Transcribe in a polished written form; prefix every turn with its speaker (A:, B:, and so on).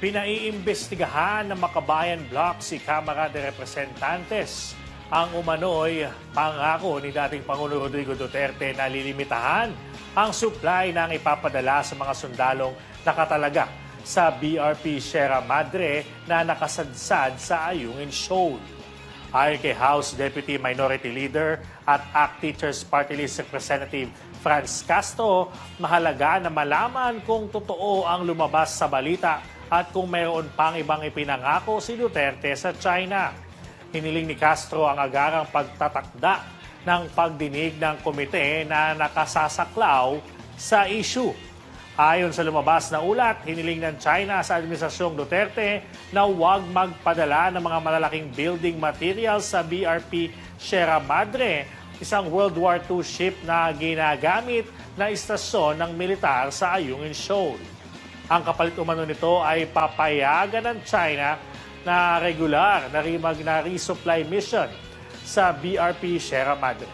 A: Pinaiimbestigahan ng Makabayan Bloc si Kamara de Representantes ang umano'y pangako ni dating Pangulo Rodrigo Duterte na lilimitahan ang supply ng ipapadala sa mga sundalong nakatalaga sa BRP Sierra Madre na nakasadsad sa Ayungin Shoal. Ayon kay House Deputy Minority Leader at ACT Teachers Party List Representative Franz Castro, mahalaga na malaman kung totoo ang lumabas sa balita at kung mayroon pang ibang ipinangako si Duterte sa China. Hiniling ni Castro ang agarang pagtatakda ng pagdinig ng komite na nakasasaklaw sa issue. Ayon sa lumabas na ulat, hiniling ng China sa Administrasyong Duterte na huwag magpadala ng mga malalaking building materials sa BRP Sierra Madre, isang World War II ship na ginagamit na istasyon ng militar sa Ayungin Shoal. Ang kapalit umano nito ay papayagan ng China na regular na resupply mission sa BRP Sierra Madre.